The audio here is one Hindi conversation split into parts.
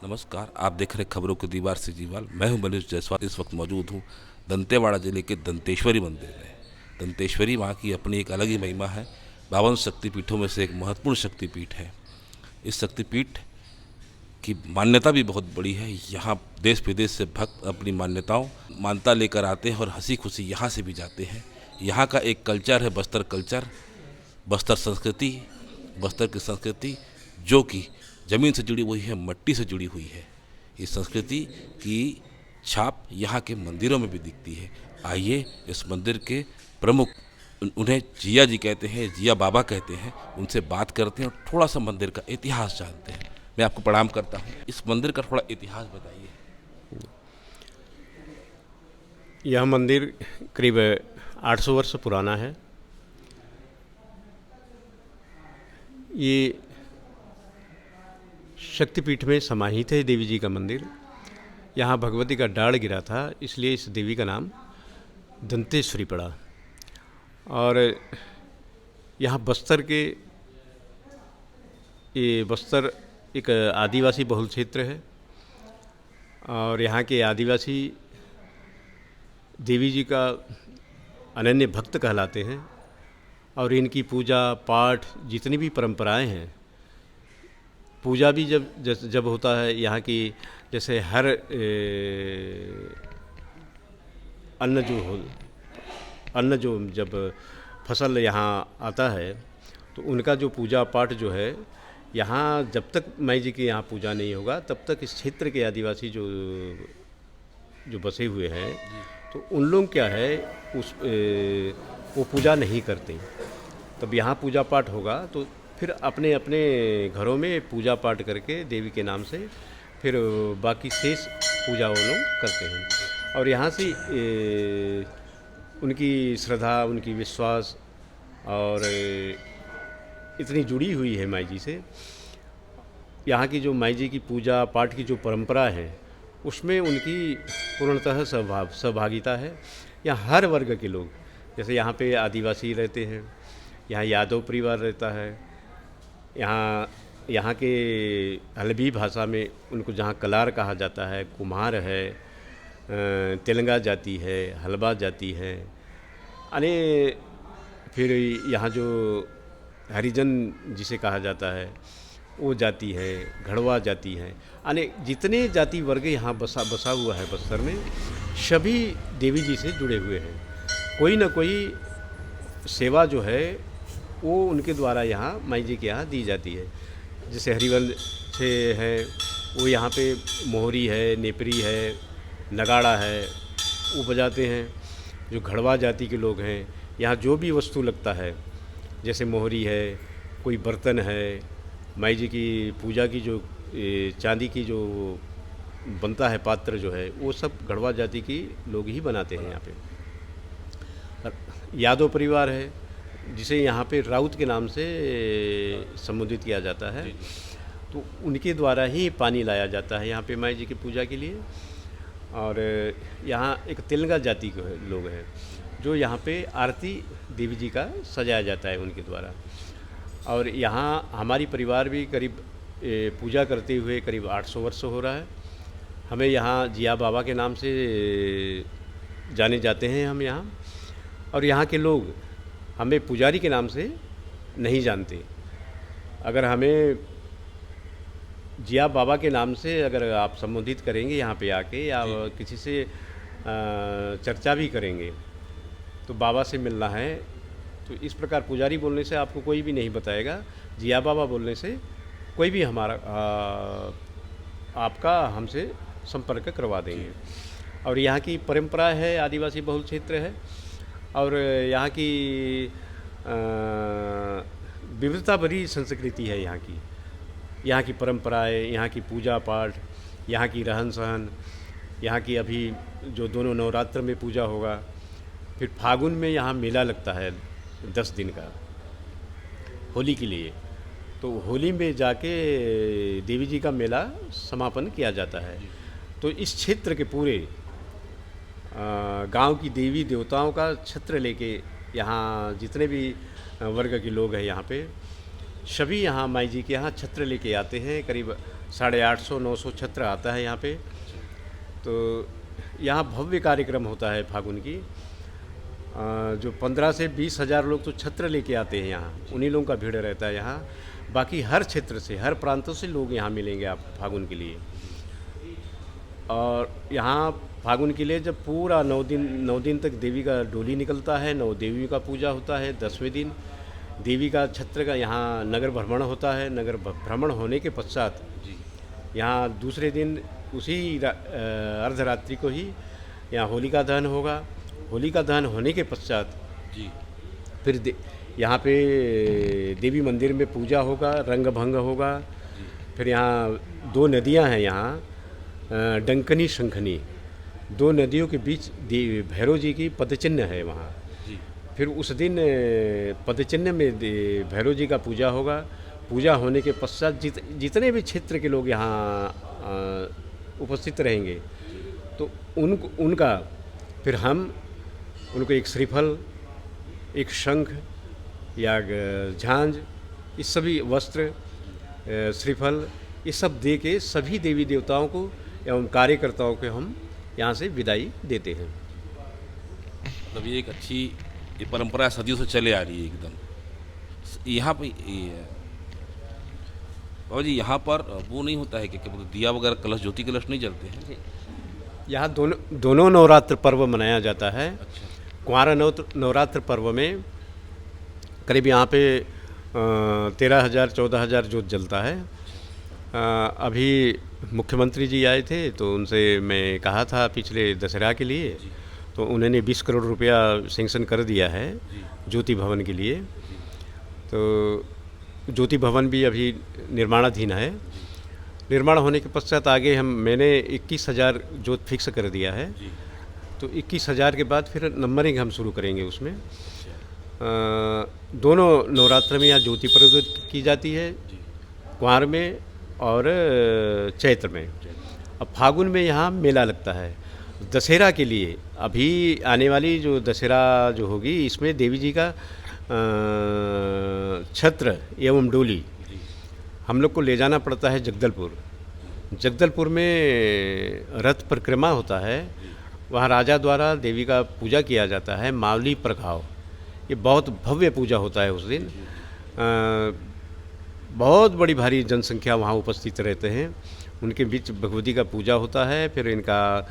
नमस्कार, आप देख रहे खबरों की दीवार से जीवाल। मैं हूं मनीष जायसवाल। इस वक्त मौजूद हूं दंतेवाड़ा जिले के दंतेश्वरी मंदिर में। दंतेश्वरी माँ की अपनी एक अलग ही महिमा है। 52 शक्तिपीठों में से एक महत्वपूर्ण शक्तिपीठ है। इस शक्तिपीठ की मान्यता भी बहुत बड़ी है। यहाँ देश विदेश से भक्त अपनी मान्यता लेकर आते हैं और हंसी खुशी यहाँ से भी जाते हैं। यहाँ का एक कल्चर है बस्तर कल्चर, बस्तर संस्कृति। बस्तर की संस्कृति जो कि ज़मीन से जुड़ी हुई है, मट्टी से जुड़ी हुई है। इस संस्कृति की छाप यहाँ के मंदिरों में भी दिखती है। आइए इस मंदिर के प्रमुख, उन्हें जिया जी कहते हैं, जिया बाबा कहते हैं, उनसे बात करते हैं और थोड़ा सा मंदिर का इतिहास जानते हैं। मैं आपको प्रणाम करता हूँ। इस मंदिर का थोड़ा इतिहास बताइए। यह मंदिर करीब 800 वर्ष पुराना है। ये शक्तिपीठ में समाहित है देवी जी का मंदिर। यहाँ भगवती का डाढ़ गिरा था, इसलिए इस देवी का नाम दंतेश्वरी पड़ा। और यहाँ बस्तर एक आदिवासी बहुल क्षेत्र है और यहाँ के आदिवासी देवी जी का अनन्य भक्त कहलाते हैं। और इनकी पूजा पाठ जितनी भी परंपराएं हैं, पूजा भी जब होता है यहाँ की, जैसे हर अन्न जो जब फसल यहाँ आता है तो उनका जो पूजा पाठ जो है, यहाँ जब तक माई जी के यहाँ पूजा नहीं होगा तब तक इस क्षेत्र के आदिवासी जो बसे हुए हैं तो उन लोग क्या है वो पूजा नहीं करते। तब यहाँ पूजा पाठ होगा तो फिर अपने अपने घरों में पूजा पाठ करके देवी के नाम से फिर बाकी शेष पूजा वो लोग करते हैं। और यहाँ से उनकी श्रद्धा, उनकी विश्वास और इतनी जुड़ी हुई है माई जी से। यहाँ की जो माई जी की पूजा पाठ की जो परंपरा है उसमें उनकी पूर्णतः सहभागिता है। यहाँ हर वर्ग के लोग, जैसे यहाँ पे आदिवासी रहते हैं, यहाँ यादव परिवार रहता है, यहाँ के हल्बी भाषा में उनको जहाँ कलार कहा जाता है, कुम्हार है, तेलंगा जाति है, हलबा जाति है, अने फिर यहाँ जो हरिजन जिसे कहा जाता है वो जाति है, घड़वा जाति है, अने जितने जाति वर्ग यहाँ बसा हुआ है बस्तर में, सभी देवी जी से जुड़े हुए हैं। कोई ना कोई सेवा जो है वो उनके द्वारा यहाँ माई जी के यहाँ दी जाती है। जैसे हरिवंश से है वो यहाँ पे मोहरी है, नेपरी है, नगाड़ा है, वो बजाते हैं। जो घड़वा जाति के लोग हैं, यहाँ जो भी वस्तु लगता है, जैसे मोहरी है, कोई बर्तन है, माई जी की पूजा की जो चांदी की जो बनता है पात्र जो है, वो सब घड़वा जाति की लोग ही बनाते हैं यहाँ पे। यादव परिवार है जिसे यहाँ पे राउत के नाम से संबोधित किया जाता है, तो उनके द्वारा ही पानी लाया जाता है यहाँ पे माई जी की पूजा के लिए। और यहाँ एक तेलंगा जाति के लोग हैं जो यहाँ पे आरती देवी जी का सजाया जाता है उनके द्वारा। और यहाँ हमारी परिवार भी करीब पूजा करते हुए करीब 800 वर्ष हो रहा है। हमें यहाँ जिया बाबा के नाम से जाने जाते हैं हम यहाँ। और यहाँ के लोग हमें पुजारी के नाम से नहीं जानते। अगर हमें जिया बाबा के नाम से अगर आप संबोधित करेंगे यहाँ पे आके, या किसी से चर्चा भी करेंगे तो बाबा से मिलना है, तो इस प्रकार पुजारी बोलने से आपको कोई भी नहीं बताएगा। जिया बाबा बोलने से कोई भी आपका हमसे संपर्क करवा देंगे। और यहाँ की परंपरा है, आदिवासी बहुल क्षेत्र है और यहाँ की विविधता भरी संस्कृति है। यहाँ की परंपराएं, यहाँ की पूजा पाठ, यहाँ की रहन सहन, यहाँ की अभी जो दोनों नवरात्र में पूजा होगा, फिर फागुन में यहाँ मेला लगता है 10 दिन का होली के लिए। तो होली में जाके देवी जी का मेला समापन किया जाता है। तो इस क्षेत्र के पूरे गांव की देवी देवताओं का छत्र लेके यहाँ जितने भी वर्ग के लोग हैं यहाँ पे। सभी यहाँ माई जी के यहाँ छत्र लेके आते हैं, करीब 850-900 छत्र आता है यहाँ पे। तो यहाँ भव्य कार्यक्रम होता है फागुन की। जो 15 से 20 हज़ार लोग तो छत्र लेके आते हैं यहाँ, उन्हीं लोगों का भीड़ रहता है यहाँ। बाकी हर क्षेत्र से, हर प्रांतों से लोग यहाँ मिलेंगे आप फागुन के लिए। और यहाँ फागुन के लिए जब पूरा 9 दिन तक देवी का डोली निकलता है, 9 देवियों का पूजा होता है। 10वें दिन देवी का छत्र का यहाँ नगर भ्रमण होता है। नगर भ्रमण होने के पश्चात यहाँ दूसरे दिन उसी अर्धरात्रि को ही यहाँ होलिका दहन होगा। होलिका दहन होने के पश्चात फिर यहाँ पे देवी मंदिर में पूजा होगा, रंग भंग होगा। फिर यहाँ 2 नदियाँ हैं यहाँ, डंकनी शंखनी, 2 नदियों के बीच भैरव जी की पदचिन्ह है वहाँ। फिर उस दिन पदचिन्ह में भैरव जी का पूजा होगा। पूजा होने के पश्चात जितने भी क्षेत्र के लोग यहाँ उपस्थित रहेंगे तो उनका फिर हम उनको एक श्रीफल, एक शंख या झांझ, ये सभी वस्त्र, श्रीफल, ये सब दे के सभी देवी देवताओं को एवं कार्यकर्ताओं को हम यहाँ से विदाई देते हैं। मतलब ये एक अच्छी ये परंपरा सदियों से चले आ रही है एकदम। यहाँ पे बाबा जी यहाँ पर वो नहीं होता है कि दिया वगैरह कलश, ज्योति कलश नहीं जलते हैं? यहाँ दोनों नवरात्र पर्व मनाया जाता है। कुंवारा नवरात्र पर्व में करीब यहाँ पे 13,000-14,000 जोत जलता है। अभी मुख्यमंत्री जी आए थे तो उनसे मैं कहा था पिछले दशहरा के लिए, तो उन्होंने 20 करोड़ रुपया सेंक्शन कर दिया है ज्योति भवन के लिए। तो ज्योति भवन भी अभी निर्माणाधीन है। निर्माण होने के पश्चात आगे मैंने 21,000 जोत फिक्स कर दिया है। तो 21,000 के बाद फिर नंबरिंग हम शुरू करेंगे उसमें। दोनों नवरात्र में यहाँ ज्योति प्रज्वलित की जाती है, कुंवार में और चैत्र में। अब फागुन में यहाँ मेला लगता है दशहरा के लिए। अभी आने वाली जो दशहरा जो होगी इसमें देवी जी का छत्र एवं डोली हम लोग को ले जाना पड़ता है जगदलपुर। जगदलपुर में रथ परिक्रमा होता है, वहाँ राजा द्वारा देवी का पूजा किया जाता है, मावली प्रघाव। ये बहुत भव्य पूजा होता है उस दिन। बहुत बड़ी भारी जनसंख्या वहाँ उपस्थित रहते हैं। उनके बीच भगवती का पूजा होता है। फिर इनका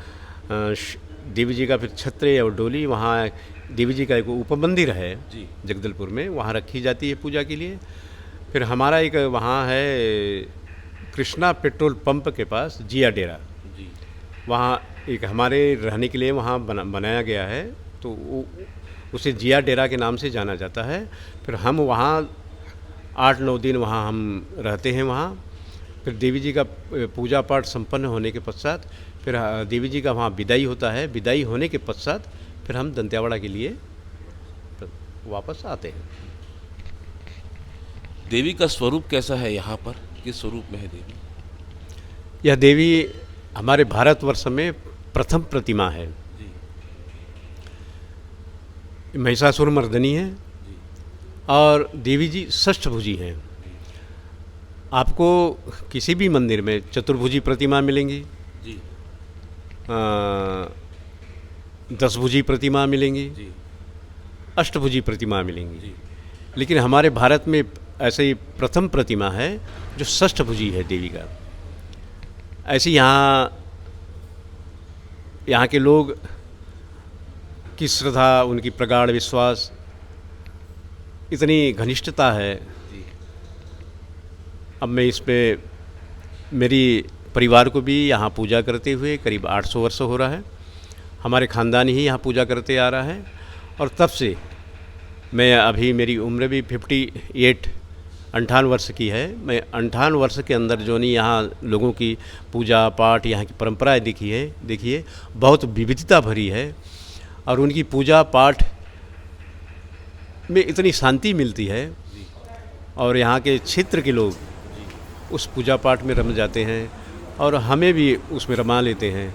देवी जी का फिर छत्र और डोली, वहाँ देवी जी का एक उपमंदिर है जगदलपुर में, वहाँ रखी जाती है पूजा के लिए। फिर हमारा एक वहाँ है कृष्णा पेट्रोल पंप के पास जिया डेरा, वहाँ एक हमारे रहने के लिए वहाँ बनाया गया है, तो उसे जिया डेरा के नाम से जाना जाता है। फिर हम वहाँ 8-9 दिन वहाँ हम रहते हैं वहाँ। फिर देवी जी का पूजा पाठ संपन्न होने के पश्चात फिर देवी जी का वहाँ विदाई होता है। विदाई होने के पश्चात फिर हम दंतेवाड़ा के लिए वापस आते हैं। देवी का स्वरूप कैसा है यहाँ पर, किस स्वरूप में है देवी? यह देवी हमारे भारतवर्ष में प्रथम प्रतिमा है। महिषासुर मर्दनी है और देवी जी षष्ठभुजी हैं। आपको किसी भी मंदिर में चतुर्भुजी प्रतिमा मिलेंगी, 10 भुजी प्रतिमा मिलेंगी, अष्टभुजी प्रतिमा मिलेंगी, लेकिन हमारे भारत में ऐसे ही प्रथम प्रतिमा है जो षष्ठभुजी है देवी का। ऐसी यहाँ के लोग की श्रद्धा, उनकी प्रगाढ़ विश्वास, इतनी घनिष्ठता है। अब मैं इसमें मेरी परिवार को भी यहाँ पूजा करते हुए करीब 800 वर्ष हो रहा है। हमारे ख़ानदान ही यहाँ पूजा करते आ रहा है और तब से मैं, अभी मेरी उम्र भी 58 वर्ष की है। मैं 58 वर्ष के अंदर जो नहीं यहाँ लोगों की पूजा पाठ, यहाँ की परंपराएं देखिए बहुत विविधता भरी है। और उनकी पूजा पाठ में इतनी शांति मिलती है और यहाँ के क्षेत्र के लोग उस पूजा पाठ में रम जाते हैं और हमें भी उसमें रमा लेते हैं।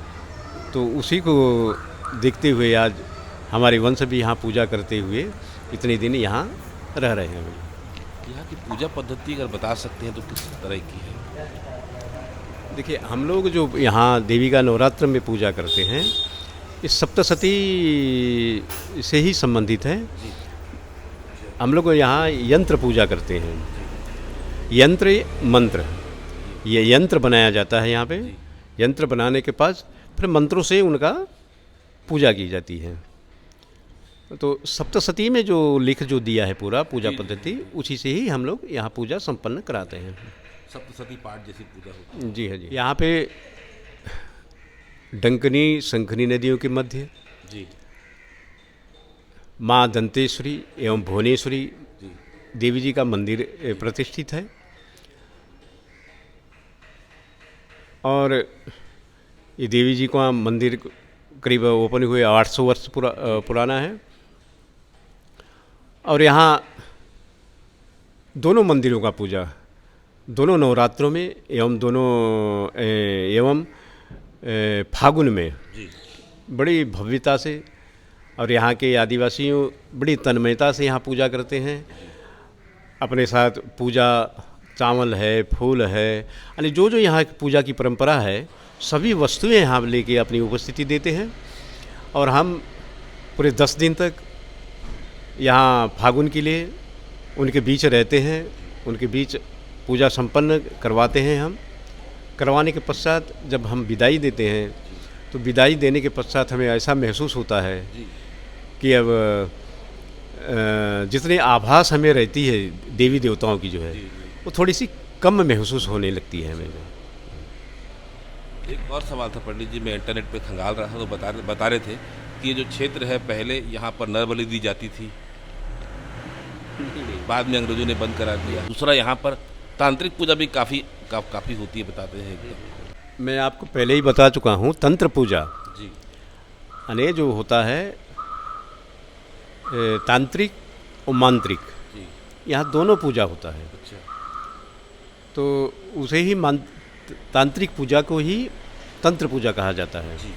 तो उसी को देखते हुए आज हमारे वंश भी यहाँ पूजा करते हुए इतने दिन यहाँ रह रहे हैं। यहाँ की पूजा पद्धति अगर बता सकते हैं तो किस तरह की है? देखिए, हम लोग जो यहाँ देवी का नवरात्र में पूजा करते हैं, इस सप्तशती से ही संबंधित है। हम लोग यहाँ यंत्र पूजा करते हैं, यंत्र मंत्र, ये यंत्र बनाया जाता है यहाँ पे। यंत्र बनाने के बाद फिर मंत्रों से उनका पूजा की जाती है। तो सप्तशती में जो लिख जो दिया है पूरा पूजा पद्धति, उसी से ही हम लोग यहाँ पूजा संपन्न कराते हैं। सप्तशती पाठ जैसी पूजा होती जी हाँ जी। यहाँ पे डंकनी शंखनी नदियों के मध्य है जी माँ दंतेश्वरी एवं भुवनेश्वरी जी देवी जी का मंदिर प्रतिष्ठित है। और ये देवी जी का मंदिर करीब ओपन हुए 800 वर्ष पुराना है। और यहाँ दोनों मंदिरों का पूजा दोनों नवरात्रों में एवं फागुन में जी बड़ी भव्यता से, और यहाँ के आदिवासियों बड़ी तन्मयता से यहाँ पूजा करते हैं। अपने साथ पूजा चावल है, फूल है, यानी जो जो यहाँ की पूजा की परंपरा है, सभी वस्तुएं यहाँ लेके अपनी उपस्थिति देते हैं। और हम पूरे 10 दिन तक यहाँ फागुन के लिए उनके बीच रहते हैं, उनके बीच पूजा संपन्न करवाते हैं। हम करवाने के पश्चात जब हम विदाई देते हैं, तो विदाई देने के पश्चात हमें ऐसा महसूस होता है कि अब जितनी आभास हमें रहती है देवी देवताओं की जो है, वो थोड़ी सी कम महसूस होने लगती है हमें। एक और सवाल था पंडित जी, मैं इंटरनेट पे खंगाल रहा था तो बता रहे थे कि ये जो क्षेत्र है पहले यहाँ पर नर बलि दी जाती थी, बाद में अंग्रेजों ने बंद करा दिया। दूसरा यहाँ पर तांत्रिक पूजा भी काफ़ी होती है, बताते हैं एकदम। मैं आपको पहले ही बता चुका हूँ, तंत्र पूजा जी यानी जो होता है तांत्रिक और मांत्रिक, जी यहाँ दोनों पूजा होता है। अच्छा तो उसे ही तांत्रिक पूजा को ही तंत्र पूजा कहा जाता है, जी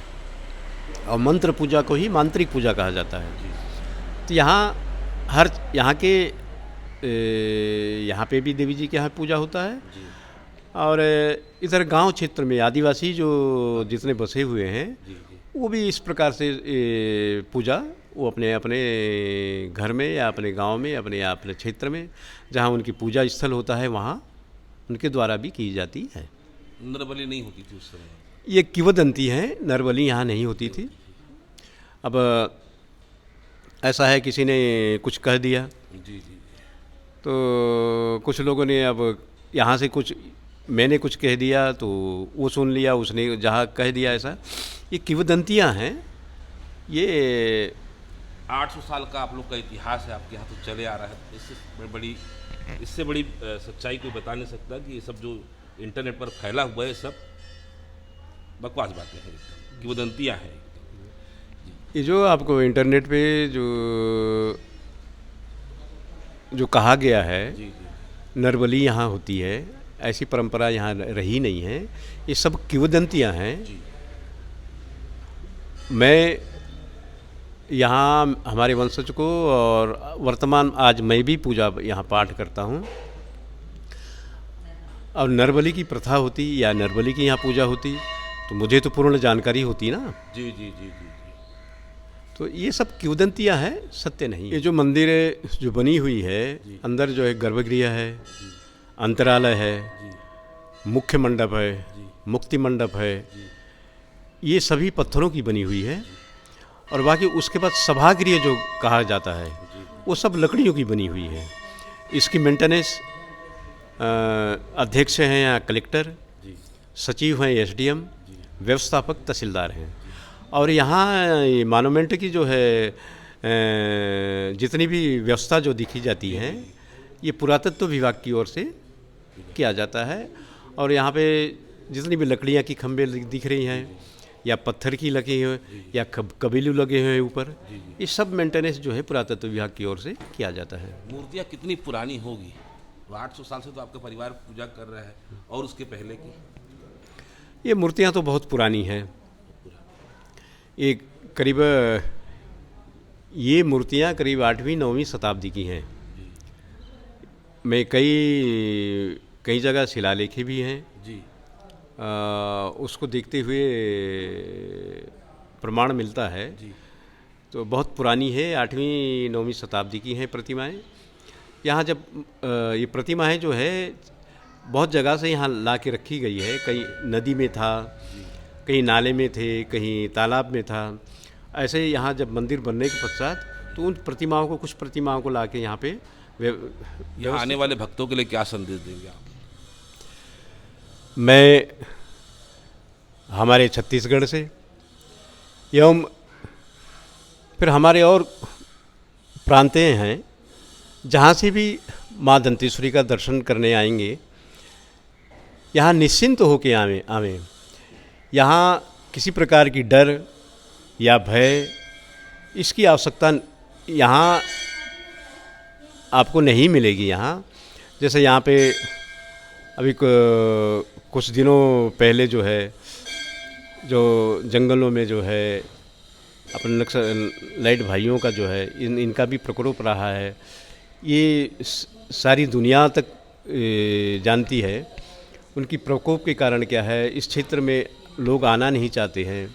और मंत्र पूजा को ही मांत्रिक पूजा कहा जाता है। जी तो यहाँ पे भी देवी जी के यहाँ पूजा होता है। जी और इधर गांव क्षेत्र में आदिवासी जो जितने बसे हुए हैं, जी जी वो भी इस प्रकार से पूजा वो अपने अपने घर में या अपने गांव में अपने क्षेत्र में जहाँ उनकी पूजा स्थल होता है, वहाँ उनके द्वारा भी की जाती है। नर बलि नहीं होती थी उस समय? ये किंवदंती है, नरबली यहाँ नहीं होती थी। अब ऐसा है, किसी ने कुछ कह दिया जी जी जी तो कुछ लोगों ने अब यहाँ से मैंने कुछ कह दिया तो वो सुन लिया, उसने जहाँ कह दिया। ऐसा ये किंवदंतियाँ हैं। ये 800 साल का आप लोग का इतिहास है, आपके यहाँ तो चले आ रहा है। इससे बड़ी सच्चाई कोई बता नहीं सकता कि ये सब जो इंटरनेट पर फैला हुआ है, सब बकवास बातें हैं, एकदम किंवदंतियाँ हैं। ये जो आपको इंटरनेट पे जो कहा गया है, जी जी नरबली यहाँ होती है, ऐसी परंपरा यहाँ रही नहीं है। ये सब किंवदंतियाँ हैं। जी मैं यहाँ हमारे वंशज को और वर्तमान आज मैं भी पूजा यहाँ पाठ करता हूँ। और नरबली की प्रथा होती या नरबली की यहाँ पूजा होती तो मुझे तो पूर्ण जानकारी होती ना। जी जी जी जी जी तो ये सब किंवदंतियाँ हैं, सत्य नहीं। ये जो मंदिर जो बनी हुई है, अंदर जो है गर्भगृह है, अंतरालय है, मुख्य मंडप है, मुक्ति मंडप है, ये सभी पत्थरों की बनी हुई है। और बाकी उसके बाद सभागृह जो कहा जाता है, वो सब लकड़ियों की बनी हुई है। इसकी मेंटेनेंस अध्यक्ष हैं यहाँ कलेक्टर, सचिव हैं एसडीएम, व्यवस्थापक तहसीलदार हैं। और यहाँ मॉन्यूमेंट की जो है जितनी भी व्यवस्था जो दिखी जाती है, ये पुरातत्व विभाग की ओर से किया जाता है। और यहाँ पे जितनी भी लकड़ियाँ की खंभे दिख रही हैं या पत्थर की लगे हुए या कबीलू लगे हुए हैं ऊपर, ये सब मेंटेनेंस जो है पुरातत्व विभाग की ओर से किया जाता है। मूर्तियाँ कितनी पुरानी होगी? 800 साल से तो आपका परिवार पूजा कर रहा है, और उसके पहले की? ये मूर्तियाँ तो बहुत पुरानी हैं। ये मूर्तियाँ करीब 8वीं 9वीं शताब्दी की हैं। में कई कई जगह शिलालेखें भी हैं। जी। उसको देखते हुए प्रमाण मिलता है। जी। तो बहुत पुरानी है, 8वीं 9वीं शताब्दी की हैं प्रतिमाएं। यहाँ जब ये प्रतिमाएं जो है बहुत जगह से यहाँ ला के रखी गई है। कहीं नदी में था, कहीं नाले में थे, कहीं तालाब में था। ऐसे यहाँ जब मंदिर बनने के पश्चात तो उन प्रतिमाओं को, कुछ प्रतिमाओं को ला के यहाँ पे यहाँ आने वाले भक्तों के लिए क्या संदेश देंगे आप? मैं हमारे छत्तीसगढ़ से एवं फिर हमारे और प्रांतें हैं जहाँ से भी माँ दंतेश्वरी का दर्शन करने आएंगे, यहाँ निश्चिंत होके आवें। यहाँ किसी प्रकार की डर या भय इसकी आवश्यकता यहाँ आपको नहीं मिलेगी। यहाँ जैसे यहाँ पे अभी कुछ दिनों पहले जो है, जो जंगलों में जो है अपने नक्सलाइट भाइयों का जो है इनका भी प्रकोप रहा है, ये सारी दुनिया तक जानती है। उनकी प्रकोप के कारण क्या है, इस क्षेत्र में लोग आना नहीं चाहते हैं।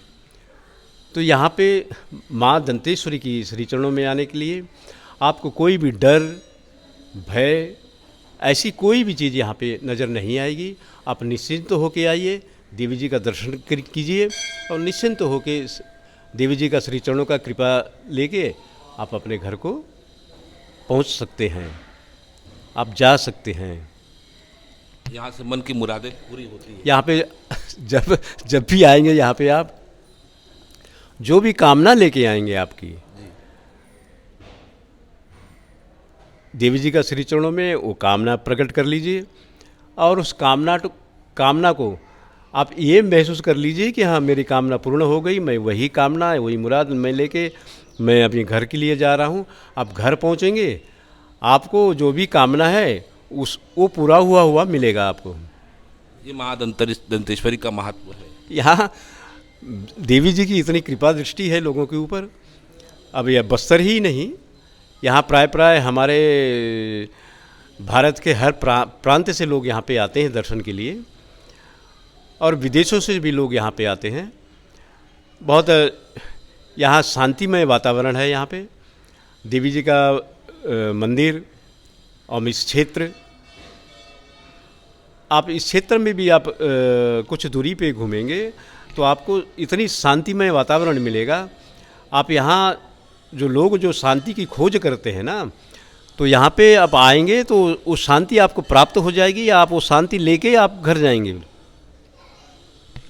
तो यहाँ पे माँ दंतेश्वरी की श्री चरणों में आने के लिए आपको कोई भी डर, भय, ऐसी कोई भी चीज़ यहाँ पे नज़र नहीं आएगी। आप निश्चिंत होके आइए, देवी जी का दर्शन कीजिए और निश्चिंत होके देवी जी का श्री चरणों का कृपा लेके आप अपने घर को पहुँच सकते हैं, आप जा सकते हैं। यहाँ से मन की मुरादें पूरी होती है। यहाँ पे जब भी आएंगे, यहाँ पे आप जो भी कामना लेके आएंगे आपकी, देवी जी का श्री चरणों में वो कामना प्रकट कर लीजिए और उस कामना को आप ये महसूस कर लीजिए कि हाँ, मेरी कामना पूर्ण हो गई। मैं वही कामना, वही मुराद मैं लेके मैं अपने घर के लिए जा रहा हूँ। आप घर पहुँचेंगे, आपको जो भी कामना है वो पूरा हुआ मिलेगा आपको। ये माँ दंतेश्वरी का महत्व है। यहाँ देवी जी की इतनी कृपा दृष्टि है लोगों के ऊपर। अब यह बस्तर ही नहीं, यहाँ प्राय हमारे भारत के हर प्रांत से लोग यहाँ पे आते हैं दर्शन के लिए और विदेशों से भी लोग यहाँ पे आते हैं। बहुत यहाँ शांतिमय वातावरण है। यहाँ पे देवी जी का मंदिर और इस क्षेत्र, आप इस क्षेत्र में भी आप कुछ दूरी पे घूमेंगे तो आपको इतनी शांतिमय वातावरण मिलेगा। आप यहाँ जो लोग जो शांति की खोज करते हैं ना, तो यहाँ पे आप आएंगे तो वो शांति आपको प्राप्त हो जाएगी। आप वो शांति लेके आप घर जाएंगे।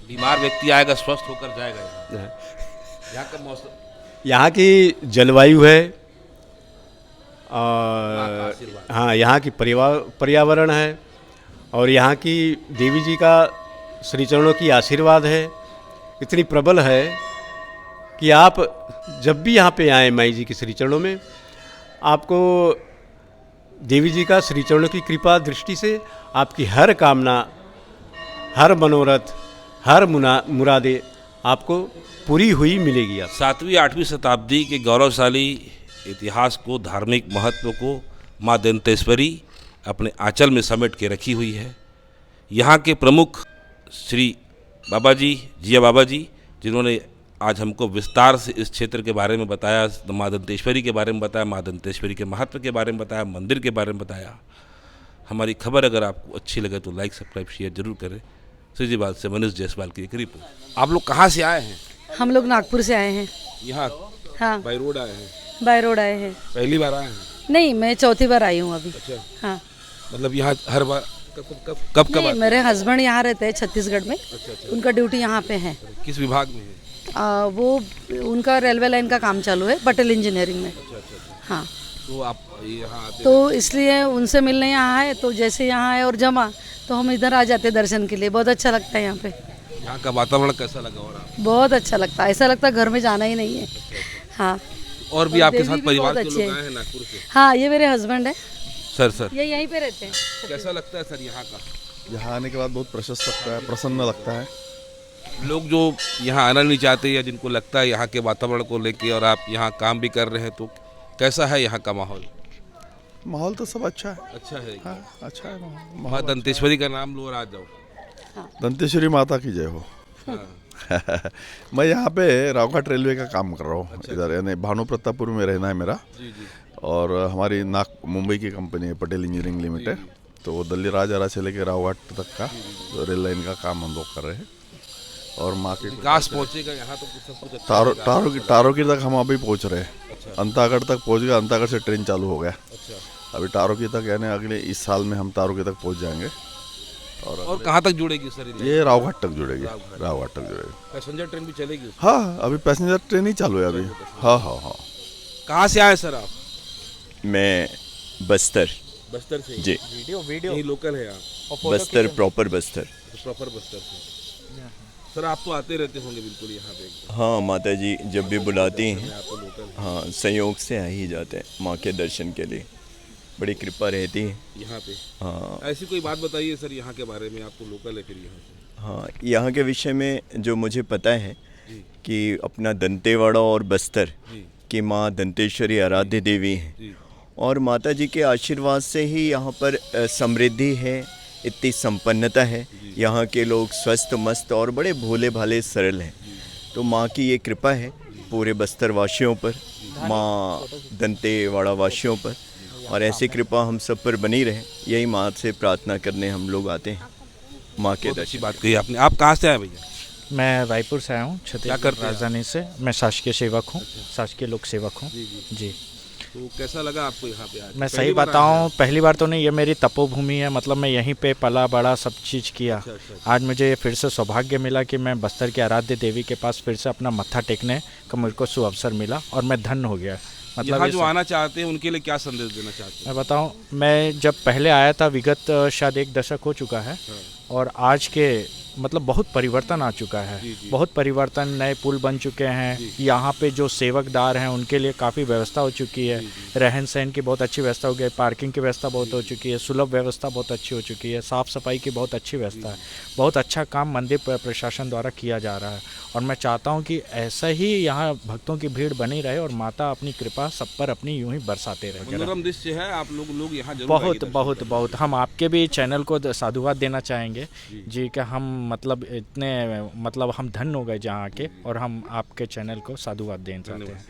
बीमार व्यक्ति आएगा, स्वस्थ होकर जाएगा। यहाँ का मौसम, यहाँ की जलवायु है और हाँ, यहाँ की पर्यावरण है और यहाँ की देवी जी का श्री चरणों की आशीर्वाद है, इतनी प्रबल है कि आप जब भी यहाँ पे आएँ माई जी के श्री चरणों में, आपको देवी जी का श्री चरणों की कृपा दृष्टि से आपकी हर कामना, हर मनोरथ, हर मुरादें आपको पूरी हुई मिलेगी। आप 7वीं 8वीं शताब्दी के गौरवशाली इतिहास को, धार्मिक महत्व को माँ दंतेश्वरी अपने आंचल में समेट के रखी हुई है। यहाँ के प्रमुख श्री बाबा जी, जिया बाबा जी, जिन्होंने आज हमको विस्तार से इस क्षेत्र के बारे में बताया, माँ दंतेश्वरी के बारे में बताया, माँ दंतेश्वरी के महत्व के बारे में बताया, मंदिर के बारे में बताया। हमारी खबर अगर आपको अच्छी लगे तो लाइक, सब्सक्राइब, शेयर जरूर करें। सीजीबाद से मनीष जायसवाल की एक रिपोर्ट। आप लोग कहाँ से आए हैं? हम लोग नागपुर से आए हैं। यहाँ हाँ, बाई रोड आए हैं? बाय रोड आए हैं। पहली बार आए हैं? नहीं, मैं चौथी बार आई हूँ अभी। अच्छा, हाँ। मतलब यहाँ हर बार कब नहीं, मेरे हस्बैंड यहाँ रहते हैं छत्तीसगढ़ में। अच्छा। उनका ड्यूटी यहाँ पे है। किस विभाग में है? वो उनका रेलवे लाइन का काम चालू है, पटेल इंजीनियरिंग में। अच्छा। हाँ, तो आप यहाँ आते तो इसलिए उनसे मिलने यहाँ आए। तो जैसे यहाँ आए और जमा तो हम इधर आ जाते दर्शन के लिए। बहुत अच्छा लगता है यहाँ पे। यहाँ का वातावरण कैसा लगा? और आप? बहुत अच्छा लगता है, ऐसा लगता है घर में जाना ही नहीं है। हाँ, और भी और आपके देवी साथ भी परिवार बहुत के अच्छे लोग हैं। आए हैं नागपुर से? हाँ, ये मेरे हस्बैंड है। सर ये यहीं पे रहते हैं। कैसा लगता है सर यहाँ का? यहाँ आने के बाद बहुत प्रशस्त लगता है, प्रसन्न लगता है। लोग जो यहाँ आना नहीं चाहते या जिनको लगता है यहाँ के वातावरण को लेके, और आप यहाँ काम भी कर रहे हैं, तो कैसा है यहाँ का माहौल? माहौल तो सब अच्छा है। अच्छा है। हाँ, अच्छा है माहौल। माँ दंतेश्वरी का नाम लो और आ जाओ। दंतेश्वरी माता की जय हो। हाँ। मैं यहाँ पे रावघाट रेलवे का काम कर रहा हूँ। इधर यानी भानु प्रतापपुर में रहना है मेरा। जी जी। और हमारी मुंबई की कंपनी है पटेल इंजीनियरिंग लिमिटेड। तो वो दिल्ली राजहरा से लेकर रावघाट तक का रेल लाइन का काम हम लोग कर रहे हैं। और माँ के विकास पहुंचेगा यहाँ तो सब कुछ अच्छा होगा। टारोकी तक हम अभी पहुँच रहे हैं। अच्छा। अंतागढ़ तक पहुँच गए, अंतागढ़ से ट्रेन चालू हो गया। अच्छा। अभी टारोकी तक यानी अगले इस साल में हम टारोकी तक पहुँच जाएंगे। और कहाँ तक जुड़ेगी सर ये रावघाट तक जुड़ेगी। रावघाट तक जुड़ेगी। पैसेंजर ट्रेन भी चलेगी? हाँ, अभी पैसेंजर ट्रेन ही चालू है अभी। हाँ हाँ हाँ। कहाँ से आए सर आप? मैं बस्तर बस्तर से? जी। वीडियो यही लोकल है आप? बस्तर प्रॉपर बस्तर। प्रॉपर बस्तर से। सर आप तो आते रहते होंगे बिल्कुल यहाँ पे? हाँ, माता जी जब भी बुलाती हैं, आप तो लोकल हाँ संयोग से आ ही जाते हैं माँ के दर्शन के लिए। बड़ी कृपा रहती है यहाँ पे। हाँ। ऐसी कोई बात बताइए सर यहाँ के बारे में, आप तो लोकल है फिर यहाँ से। हाँ, यहाँ के विषय में जो मुझे पता है कि अपना दंतेवाड़ा और बस्तर की माँ दंतेश्वरी आराध्य देवी हैं। और माता जी के आशीर्वाद से ही यहाँ पर समृद्धि है, इतनी संपन्नता है। यहाँ के लोग स्वस्थ मस्त और बड़े भोले भाले सरल हैं। तो माँ की ये कृपा है पूरे बस्तर वासियों पर, माँ दंतेवाड़ा वासियों पर। और ऐसी कृपा हम सब पर बनी रहे, यही माँ से प्रार्थना करने हम लोग आते हैं माँ के बहुत दर्शन। अच्छी बात कही आपने। आप कहाँ से आए भैया? मैं रायपुर से आया हूँ, क्या छत्तीसगढ़ करते हैं राजधानी से। मैं शासकीय सेवक हूँ, शासकीय लोक सेवक हूँ जी। तो कैसा लगा आपको यहाँ पे आज? मैं पहली सही बार आए बताऊँ, हैं? पहली बार तो नहीं, ये मेरी तपोभूमि है। मतलब मैं यहीं पे पला बड़ा सब चीज़ किया। अच्छा। आज मुझे ये फिर से सौभाग्य मिला कि मैं बस्तर के आराध्य देवी के पास फिर से अपना मत्था टेकने का मुझको सुअवसर मिला और मैं धन्य हो गया। मतलब यहाँ ये जो सब- आना चाहते हैं उनके लिए क्या संदेश देना चाहते हैं? मैं बताऊँ, मैं जब पहले आया था विगत शायद 1 दशक हो चुका है। और आज के मतलब बहुत परिवर्तन आ चुका है। बहुत परिवर्तन, नए पुल बन चुके हैं। यहाँ पे जो सेवकदार हैं उनके लिए काफ़ी व्यवस्था हो चुकी है। रहन सहन की बहुत अच्छी व्यवस्था हो गई, पार्किंग की व्यवस्था बहुत हो चुकी है, सुलभ व्यवस्था बहुत अच्छी हो चुकी है, साफ़ सफाई की बहुत अच्छी व्यवस्था है। बहुत अच्छा काम मंदिर प्रशासन द्वारा किया जा रहा है। और मैं चाहता हूँ कि ऐसा ही यहाँ भक्तों की भीड़ बनी रहे और माता अपनी कृपा सब पर अपनी यूं ही बरसाते रहे। मनोरम दृश्य है, आप लोग यहाँ जरूर बहुत आइए दर्शन बहुत करने। बहुत हम आपके भी चैनल को साधुवाद देना चाहेंगे जी कि हम मतलब इतने मतलब हम धन्य हो गए जहाँ आके, और हम आपके चैनल को साधुवाद देना चाहते हैं।